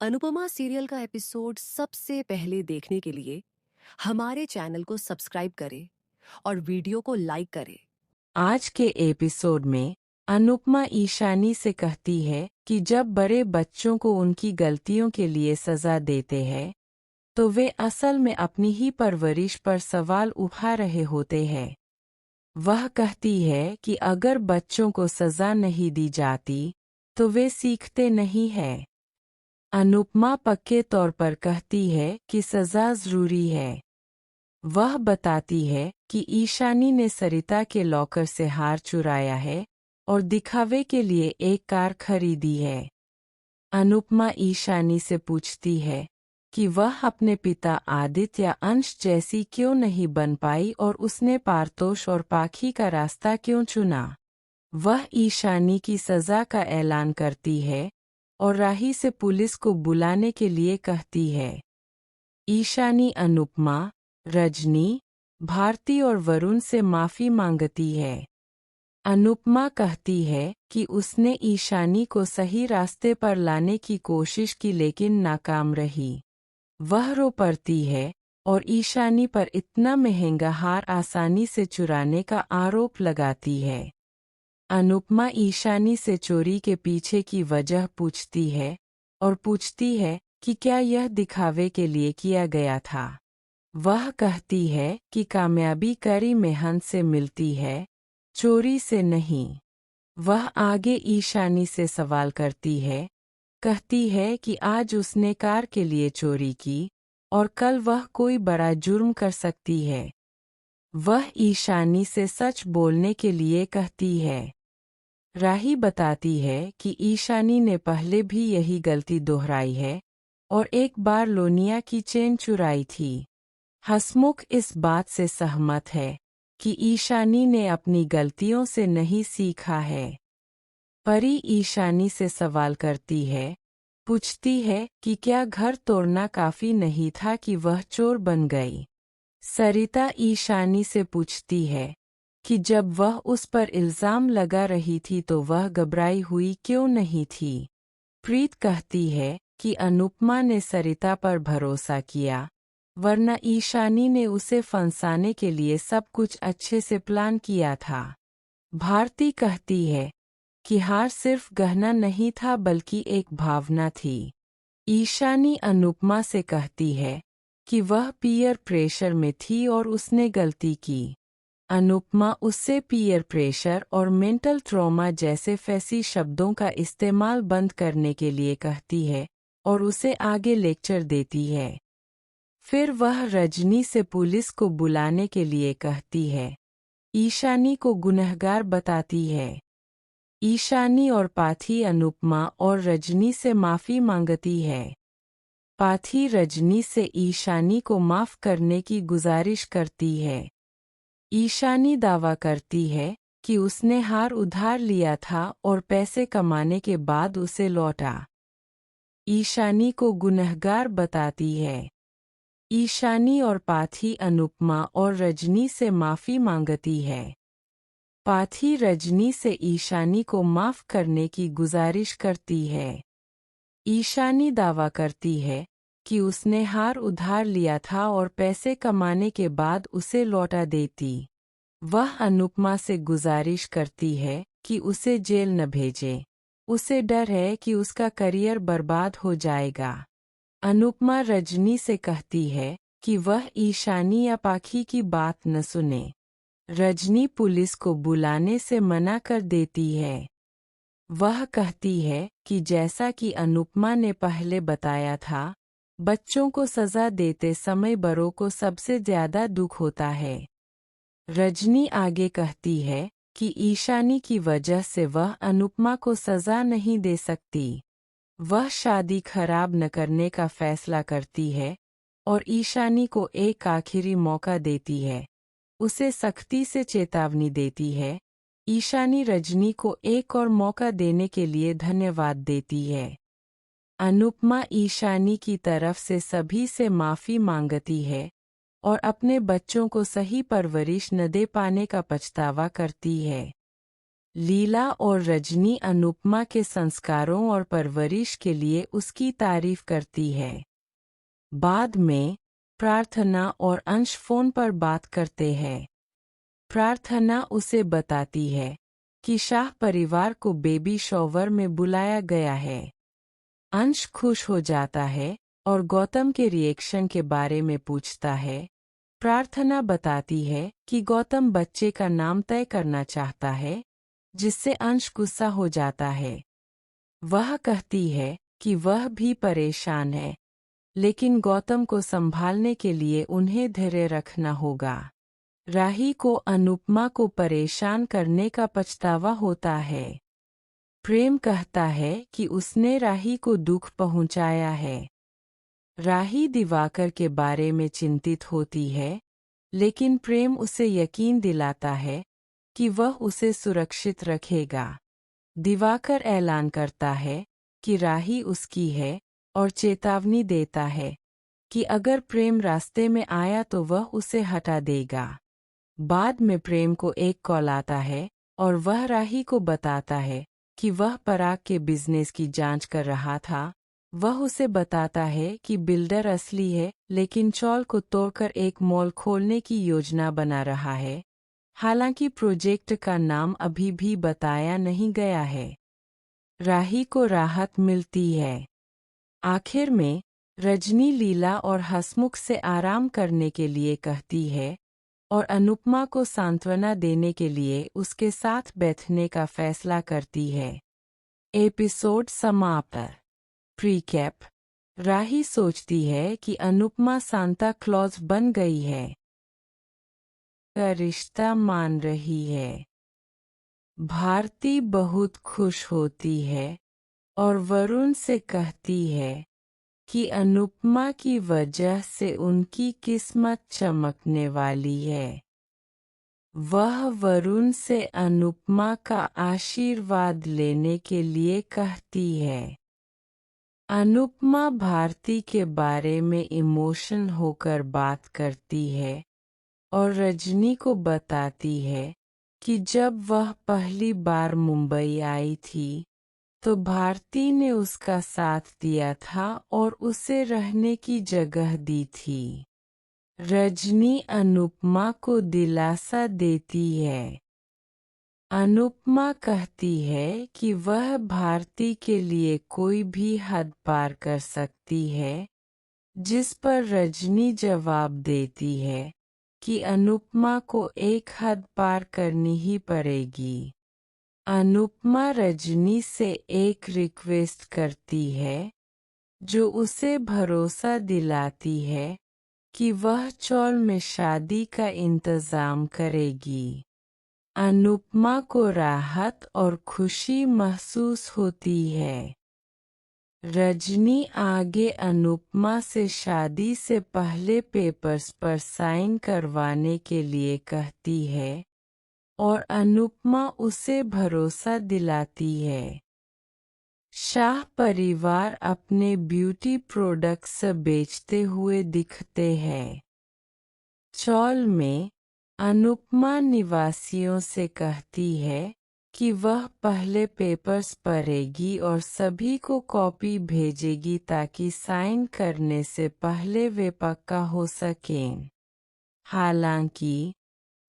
Anupama serial का episode सबसे पहले देखने के लिए हमारे चैनल को सब्सक्राइब करें और वीडियो को लाइक करें। आज के एपिसोड में अनुपमा ईशानी से कहती है कि जब बड़े बच्चों को उनकी गलतियों के लिए सजा देते हैं तो वे असल में अपनी ही परवरिश पर सवाल उठा रहे होते हैं। वह कहती है कि अगर बच्चों को सजा नहीं दी जाती तो वे सीखते नहीं हैं। अनुपमा पक्के तौर पर कहती है कि सजा जरूरी है। वह बताती है कि ईशानी ने सरिता के लॉकर से हार चुराया है और दिखावे के लिए एक कार खरीदी है। अनुपमा ईशानी से पूछती है कि वह अपने पिता आदित्य या अंश जैसी क्यों नहीं बन पाई और उसने पारतोष और पाखी का रास्ता क्यों चुना। वह ईशानी की सजा का ऐलान करती है और राही से पुलिस को बुलाने के लिए कहती है। ईशानी अनुपमा, रजनी, भारती और वरुण से माफ़ी मांगती है। अनुपमा कहती है कि उसने ईशानी को सही रास्ते पर लाने की कोशिश की लेकिन नाकाम रही। वह रो पड़ती है और ईशानी पर इतना महंगा हार आसानी से चुराने का आरोप लगाती है। अनुपमा ईशानी से चोरी के पीछे की वजह पूछती है और पूछती है कि क्या यह दिखावे के लिए किया गया था। वह कहती है कि कामयाबी कड़ी मेहनत से मिलती है, चोरी से नहीं। वह आगे ईशानी से सवाल करती है, कहती है कि आज उसने कार के लिए चोरी की और कल वह कोई बड़ा जुर्म कर सकती है। वह ईशानी से सच बोलने के लिए कहती है। राही बताती है कि ईशानी ने पहले भी यही गलती दोहराई है और एक बार लोनिया की चेन चुराई थी। हसमुख इस बात से सहमत है कि ईशानी ने अपनी गलतियों से नहीं सीखा है। परी ईशानी से सवाल करती है, पूछती है कि क्या घर तोड़ना काफ़ी नहीं था कि वह चोर बन गई। सरिता ईशानी से पूछती है कि जब वह उस पर इल्ज़ाम लगा रही थी तो वह घबराई हुई क्यों नहीं थी। प्रीत कहती है कि अनुपमा ने सरिता पर भरोसा किया, वरना ईशानी ने उसे फंसाने के लिए सब कुछ अच्छे से प्लान किया था। भारती कहती है कि हार सिर्फ गहना नहीं था बल्कि एक भावना थी। ईशानी अनुपमा से कहती है कि वह पीयर प्रेशर में थी और उसने गलती की। अनुपमा उससे पीयर प्रेशर और मेंटल ट्रॉमा जैसे फैंसी शब्दों का इस्तेमाल बंद करने के लिए कहती है और उसे आगे लेक्चर देती है। फिर वह रजनी से पुलिस को बुलाने के लिए कहती है। ईशानी को गुनहगार बताती है। ईशानी और पाथी अनुपमा और रजनी से माफ़ी मांगती है। पाथी रजनी से ईशानी को माफ़ करने की गुजारिश करती है। ईशानी दावा करती है कि उसने हार उधार लिया था और पैसे कमाने के बाद उसे लौटा। ईशानी को गुनहगार बताती है। ईशानी और पाथी अनुपमा और रजनी से माफ़ी मांगती है। पाथी रजनी से ईशानी को माफ़ करने की गुजारिश करती है। ईशानी दावा करती है कि उसने हार उधार लिया था और पैसे कमाने के बाद उसे लौटा देती। वह अनुपमा से गुजारिश करती है कि उसे जेल न भेजे। उसे डर है कि उसका करियर बर्बाद हो जाएगा। अनुपमा रजनी से कहती है कि वह ईशानी या पाखी की बात न सुने। रजनी पुलिस को बुलाने से मना कर देती है। वह कहती है कि जैसा कि अनुपमा ने पहले बताया था, बच्चों को सज़ा देते समय बड़ों को सबसे ज़्यादा दुख होता है। रजनी आगे कहती है कि ईशानी की वजह से वह अनुपमा को सज़ा नहीं दे सकती। वह शादी खराब न करने का फैसला करती है और ईशानी को एक आखिरी मौका देती है। उसे सख्ती से चेतावनी देती है। ईशानी रजनी को एक और मौका देने के लिए धन्यवाद देती है। अनुपमा ईशानी की तरफ से सभी से माफ़ी मांगती है और अपने बच्चों को सही परवरिश न दे पाने का पछतावा करती है। लीला और रजनी अनुपमा के संस्कारों और परवरिश के लिए उसकी तारीफ करती है। बाद में प्रार्थना और अंश फोन पर बात करते हैं। प्रार्थना उसे बताती है कि शाह परिवार को बेबी शॉवर में बुलाया गया है। अंश खुश हो जाता है और गौतम के रिएक्शन के बारे में पूछता है। प्रार्थना बताती है कि गौतम बच्चे का नाम तय करना चाहता है, जिससे अंश गुस्सा हो जाता है। वह कहती है कि वह भी परेशान है, लेकिन गौतम को संभालने के लिए उन्हें धैर्य रखना होगा। राही को अनुपमा को परेशान करने का पछतावा होता है। प्रेम कहता है कि उसने राही को दुख पहुंचाया है। राही दिवाकर के बारे में चिंतित होती है, लेकिन प्रेम उसे यकीन दिलाता है कि वह उसे सुरक्षित रखेगा। दिवाकर ऐलान करता है कि राही उसकी है और चेतावनी देता है कि अगर प्रेम रास्ते में आया तो वह उसे हटा देगा। बाद में प्रेम को एक कॉल आता है और वह राही को बताता है कि वह पराग के बिजनेस की जांच कर रहा था। वह उसे बताता है कि बिल्डर असली है, लेकिन चौल को तोड़कर एक मॉल खोलने की योजना बना रहा है। हालांकि प्रोजेक्ट का नाम अभी भी बताया नहीं गया है। राही को राहत मिलती है। आखिर में रजनी लीला और हसमुख से आराम करने के लिए कहती है और अनुपमा को सांत्वना देने के लिए उसके साथ बैठने का फैसला करती है। एपिसोड समाप्त। प्रीकैप। राही सोचती है कि अनुपमा सांता क्लॉज बन गई है, का रिश्ता मान रही है। भारती बहुत खुश होती है और वरुण से कहती है कि अनुपमा की वजह से उनकी किस्मत चमकने वाली है। वह वरुण से अनुपमा का आशीर्वाद लेने के लिए कहती है। अनुपमा भारती के बारे में इमोशन होकर बात करती है और रजनी को बताती है कि जब वह पहली बार मुंबई आई थी तो भारती ने उसका साथ दिया था और उसे रहने की जगह दी थी। रजनी अनुपमा को दिलासा देती है। अनुपमा कहती है कि वह भारती के लिए कोई भी हद पार कर सकती है, जिस पर रजनी जवाब देती है कि अनुपमा को एक हद पार करनी ही पड़ेगी। अनुपमा रजनी से एक रिक्वेस्ट करती है, जो उसे भरोसा दिलाती है कि वह चौल में शादी का इंतजाम करेगी। अनुपमा को राहत और खुशी महसूस होती है। रजनी आगे अनुपमा से शादी से पहले पेपर्स पर साइन करवाने के लिए कहती है और अनुपमा उसे भरोसा दिलाती है। शाह परिवार अपने ब्यूटी प्रोडक्ट्स बेचते हुए दिखते हैं। चौल में अनुपमा निवासियों से कहती है कि वह पहले पेपर्स पढ़ेगी और सभी को कॉपी भेजेगी ताकि साइन करने से पहले वे पक्का हो सकें। हालांकि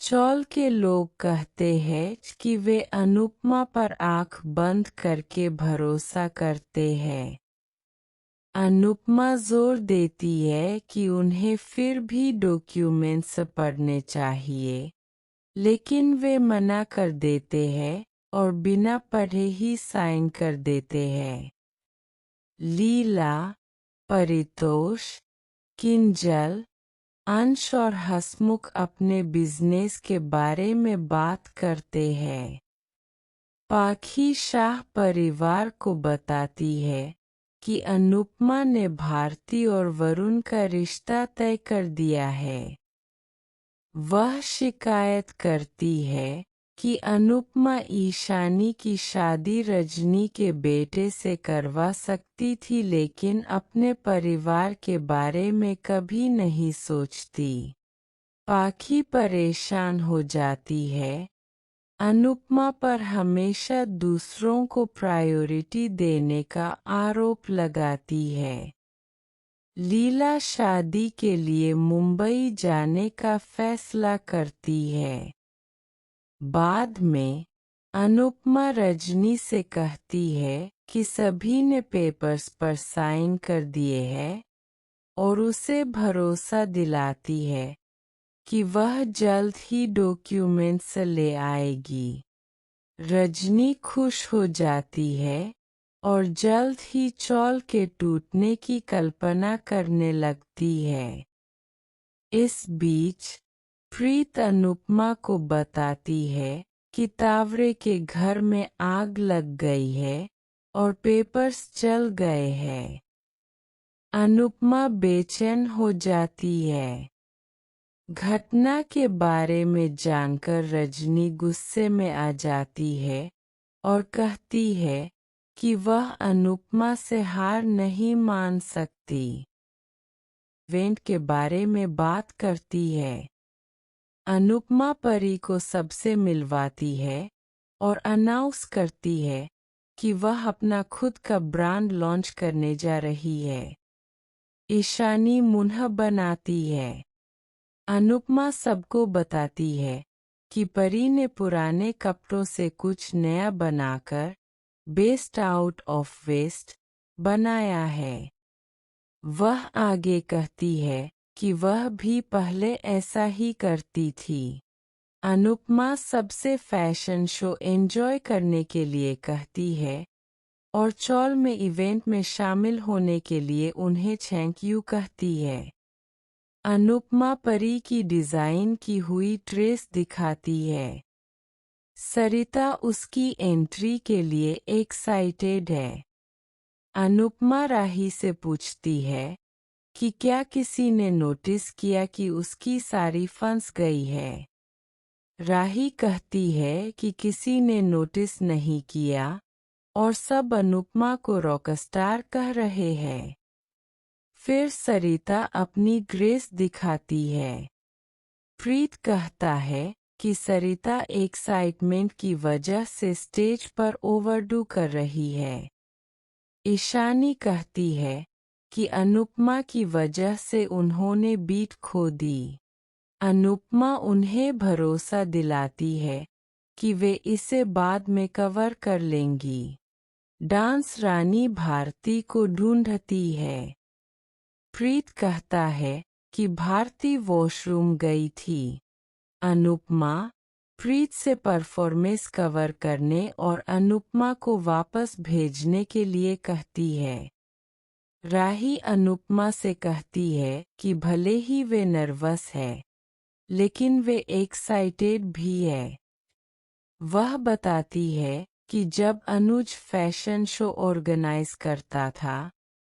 चौल के लोग कहते हैं कि वे अनुपमा पर आंख बंद करके भरोसा करते हैं। अनुपमा जोर देती है कि उन्हें फिर भी डॉक्यूमेंट्स पढ़ने चाहिए, लेकिन वे मना कर देते हैं और बिना पढ़े ही साइन कर देते हैं। लीला, परितोष, किंजल, अंश और हसमुख अपने बिजनेस के बारे में बात करते हैं। पाखी शाह परिवार को बताती है कि अनुपमा ने भारती और वरुण का रिश्ता तय कर दिया है। वह शिकायत करती है कि अनुपमा ईशानी की शादी रजनी के बेटे से करवा सकती थी, लेकिन अपने परिवार के बारे में कभी नहीं सोचती। पाखी परेशान हो जाती है अनुपमा पर हमेशा दूसरों को प्रायोरिटी देने का आरोप लगाती है। लीला शादी के लिए मुंबई जाने का फैसला करती है। बाद में अनुपमा रजनी से कहती है कि सभी ने पेपर्स पर साइन कर दिए हैं और उसे भरोसा दिलाती है कि वह जल्द ही डॉक्यूमेंट्स ले आएगी। रजनी खुश हो जाती है और जल्द ही चौल के टूटने की कल्पना करने लगती है। इस बीच प्रीत अनुपमा को बताती है कि तावरे के घर में आग लग गई है और पेपर्स जल गए हैं। अनुपमा बेचैन हो जाती है। घटना के बारे में जानकर रजनी गुस्से में आ जाती है और कहती है कि वह अनुपमा से हार नहीं मान सकती। इवेंट के बारे में बात करती है। अनुपमा परी को सबसे मिलवाती है और अनाउंस करती है कि वह अपना खुद का ब्रांड लॉन्च करने जा रही है। ईशानी मुन्ह बनाती है। अनुपमा सबको बताती है कि परी ने पुराने कपड़ों से कुछ नया बनाकर बेस्ट आउट ऑफ वेस्ट बनाया है। वह आगे कहती है कि वह भी पहले ऐसा ही करती थी। अनुपमा सबसे फैशन शो एंजॉय करने के लिए कहती है और चौल में इवेंट में शामिल होने के लिए उन्हें थैंक यू कहती है। अनुपमा परी की डिज़ाइन की हुई ड्रेस दिखाती है। सरिता उसकी एंट्री के लिए एक्साइटेड है। अनुपमा राही से पूछती है कि क्या किसी ने नोटिस किया कि उसकी साड़ी फंस गई है। राही कहती है कि किसी ने नोटिस नहीं किया और सब अनुपमा को रॉकस्टार कह रहे हैं। फिर सरिता अपनी ग्रेस दिखाती है। प्रीत कहता है कि सरिता एक्साइटमेंट की वजह से स्टेज पर ओवरडू कर रही है। ईशानी कहती है कि अनुपमा की वजह से उन्होंने बीट खो दी। अनुपमा उन्हें भरोसा दिलाती है कि वे इसे बाद में कवर कर लेंगी। डांस रानी भारती को ढूंढती है। प्रीत कहता है कि भारती वॉशरूम गई थी। अनुपमा प्रीत से परफॉर्मेंस कवर करने और अनुपमा को वापस भेजने के लिए कहती है। राही अनुपमा से कहती है कि भले ही वे नर्वस है, लेकिन वे एक्साइटेड भी है। वह बताती है कि जब अनुज फैशन शो ऑर्गेनाइज करता था,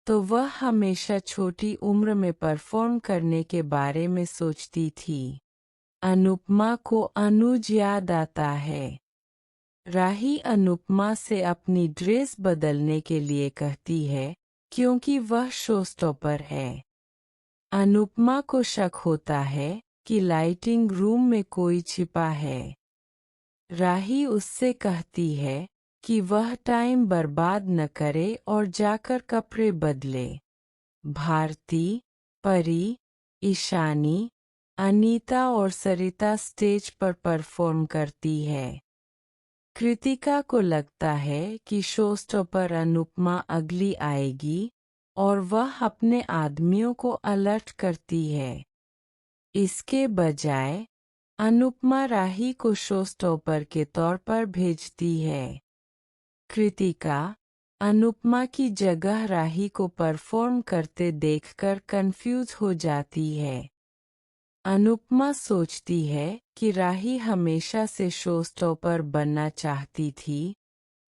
तो वह हमेशा छोटी उम्र में परफॉर्म करने के बारे में सोचती थी। अनुपमा को अनुज याद आता है। राही अनुपमा से अपनी ड्रेस बदलने के लिए कहती है क्योंकि वह शोस्टॉपर है। अनुपमा को शक होता है कि लाइटिंग रूम में कोई छिपा है। राही उससे कहती है कि वह टाइम बर्बाद न करे और जाकर कपड़े बदले। भारती, परी, ईशानी, अनीता और सरिता स्टेज पर परफॉर्म करती है। कृतिका को लगता है कि शोस्टॉपर अनुपमा अगली आएगी और वह अपने आदमियों को अलर्ट करती है। इसके बजाय अनुपमा राही को शोस्टॉपर के तौर पर भेजती है। कृतिका अनुपमा की जगह राही को परफॉर्म करते देखकर कंफ्यूज हो जाती है। अनुपमा सोचती है कि राही हमेशा से शोस्टॉपर बनना चाहती थी,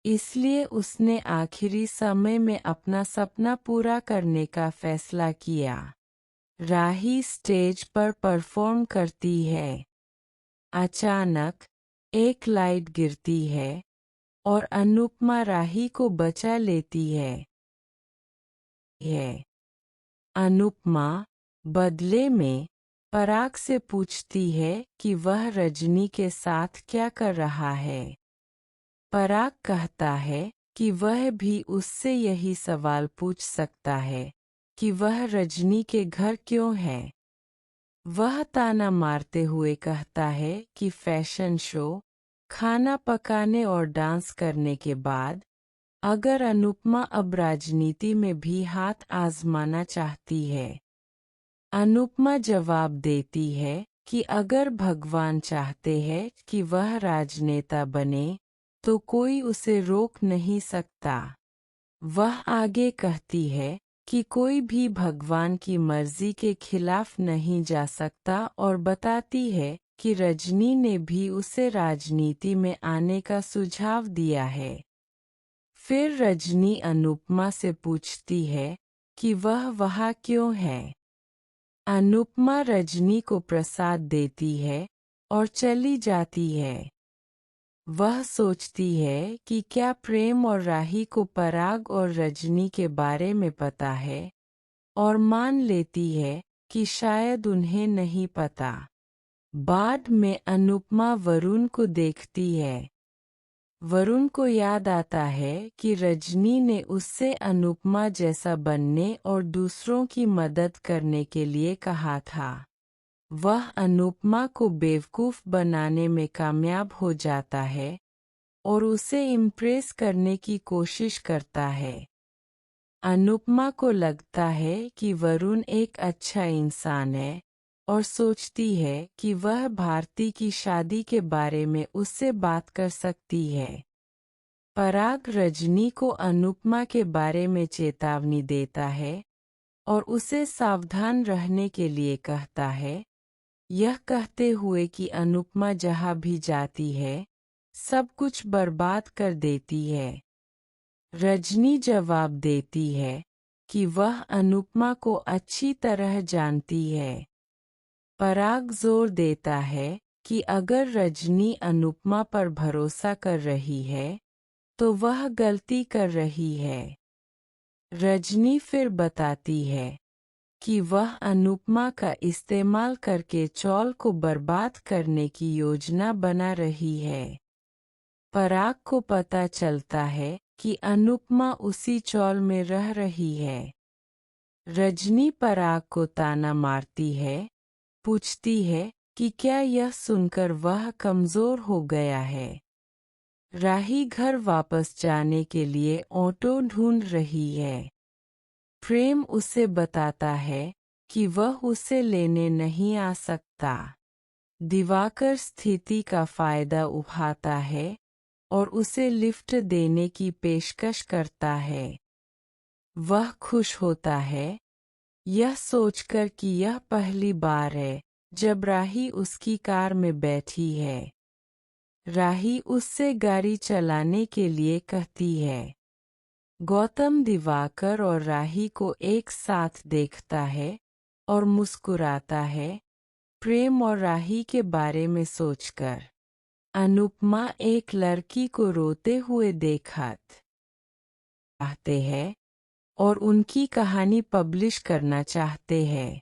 इसलिए उसने आखिरी समय में अपना सपना पूरा करने का फैसला किया। राही स्टेज पर परफॉर्म करती है। अचानक एक लाइट गिरती है और अनुपमा राही को बचा लेती है। अनुपमा बदले में पराग से पूछती है कि वह रजनी के साथ क्या कर रहा है। पराग कहता है कि वह भी उससे यही सवाल पूछ सकता है कि वह रजनी के घर क्यों है। वह ताना मारते हुए कहता है कि फैशन शो, खाना पकाने और डांस करने के बाद अगर अनुपमा अब राजनीति में भी हाथ आजमाना चाहती है। अनुपमा जवाब देती है कि अगर भगवान चाहते हैं कि वह राजनेता बने तो कोई उसे रोक नहीं सकता। वह आगे कहती है कि कोई भी भगवान की मर्जी के खिलाफ नहीं जा सकता और बताती है कि रजनी ने भी उसे राजनीति में आने का सुझाव दिया है। फिर रजनी अनुपमा से पूछती है कि वह वहाँ क्यों है। अनुपमा रजनी को प्रसाद देती है और चली जाती है। वह सोचती है कि क्या प्रेम और राही को पराग और रजनी के बारे में पता है, और मान लेती है कि शायद उन्हें नहीं पता। बाद में अनुपमा वरुण को देखती है। वरुण को याद आता है कि रजनी ने उससे अनुपमा जैसा बनने और दूसरों की मदद करने के लिए कहा था। वह अनुपमा को बेवकूफ़ बनाने में कामयाब हो जाता है और उसे इम्प्रेस करने की कोशिश करता है। अनुपमा को लगता है कि वरुण एक अच्छा इंसान है और सोचती है कि वह भारती की शादी के बारे में उससे बात कर सकती है। पराग रजनी को अनुपमा के बारे में चेतावनी देता है और उसे सावधान रहने के लिए कहता है, यह कहते हुए कि अनुपमा जहाँ भी जाती है सब कुछ बर्बाद कर देती है। रजनी जवाब देती है कि वह अनुपमा को अच्छी तरह जानती है। पराग जोर देता है कि अगर रजनी अनुपमा पर भरोसा कर रही है तो वह गलती कर रही है। रजनी फिर बताती है कि वह अनुपमा का इस्तेमाल करके चौल को बर्बाद करने की योजना बना रही है। पराग को पता चलता है कि अनुपमा उसी चौल में रह रही है। रजनी पराग को ताना मारती है, पूछती है कि क्या यह सुनकर वह कमज़ोर हो गया है। राही घर वापस जाने के लिए ऑटो ढूंढ रही है। प्रेम उसे बताता है कि वह उसे लेने नहीं आ सकता। दिवाकर स्थिति का फायदा उठाता है और उसे लिफ्ट देने की पेशकश करता है। वह खुश होता है, यह सोचकर कि यह पहली बार है जब राही उसकी कार में बैठी है। राही उससे गाड़ी चलाने के लिए कहती है। गौतम दिवाकर और राही को एक साथ देखता है और मुस्कुराता है, प्रेम और राही के बारे में सोचकर। अनुपमा एक लड़की को रोते हुए देखत चाहते हैं और उनकी कहानी पब्लिश करना चाहते हैं।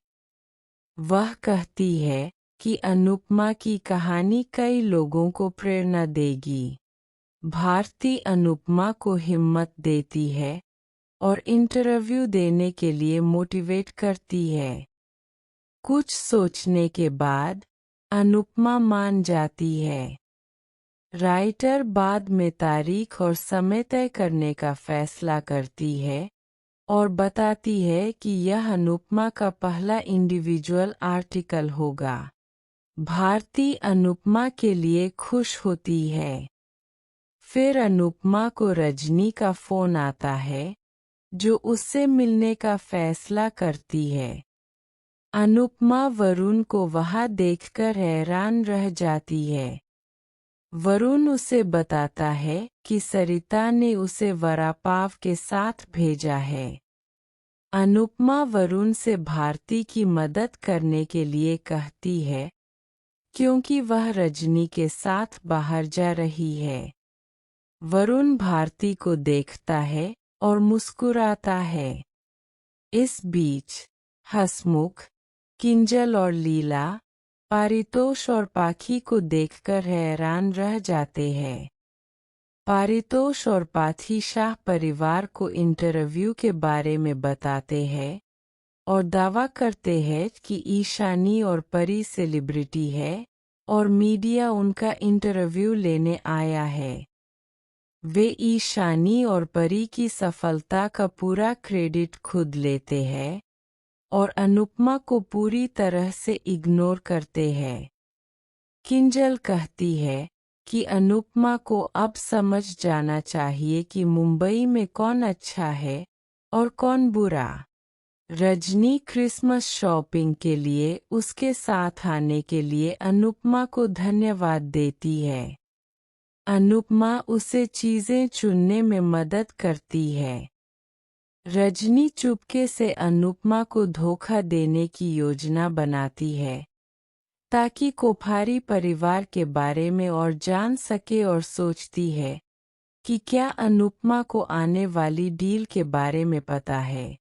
वह कहती है कि अनुपमा की कहानी कई लोगों को प्रेरणा देगी। भारती अनुपमा को हिम्मत देती है और इंटरव्यू देने के लिए मोटिवेट करती है। कुछ सोचने के बाद अनुपमा मान जाती है। राइटर बाद में तारीख और समय तय करने का फैसला करती है और बताती है कि यह अनुपमा का पहला इंडिविजुअल आर्टिकल होगा। भारती अनुपमा के लिए खुश होती है। फिर अनुपमा को रजनी का फ़ोन आता है, जो उससे मिलने का फैसला करती है। अनुपमा वरुण को वहाँ देखकर हैरान रह जाती है। वरुण उसे बताता है कि सरिता ने उसे वड़ापाव के साथ भेजा है। अनुपमा वरुण से भारती की मदद करने के लिए कहती है, क्योंकि वह रजनी के साथ बाहर जा रही है। वरुण भारती को देखता है और मुस्कुराता है। इस बीच हसमुख, किंजल और लीला पारितोष और पाखी को देखकर हैरान रह जाते हैं। पारितोष और पाथी शाह परिवार को इंटरव्यू के बारे में बताते हैं और दावा करते हैं कि ईशानी और परी सेलिब्रिटी है और मीडिया उनका इंटरव्यू लेने आया है। वे ईशानी और परी की सफलता का पूरा क्रेडिट खुद लेते हैं और अनुपमा को पूरी तरह से इग्नोर करते हैं। किंजल कहती है कि अनुपमा को अब समझ जाना चाहिए कि मुंबई में कौन अच्छा है और कौन बुरा। रजनी क्रिसमस शॉपिंग के लिए उसके साथ आने के लिए अनुपमा को धन्यवाद देती है। अनुपमा उसे चीजें चुनने में मदद करती है। रजनी चुपके से अनुपमा को धोखा देने की योजना बनाती है ताकि कोठारी परिवार के बारे में और जान सके और सोचती है कि क्या अनुपमा को आने वाली डील के बारे में पता है।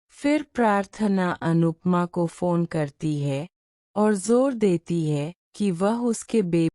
फिर प्रार्थना अनुपमा को फोन करती है और जोर देती है कि वह उसके बेबी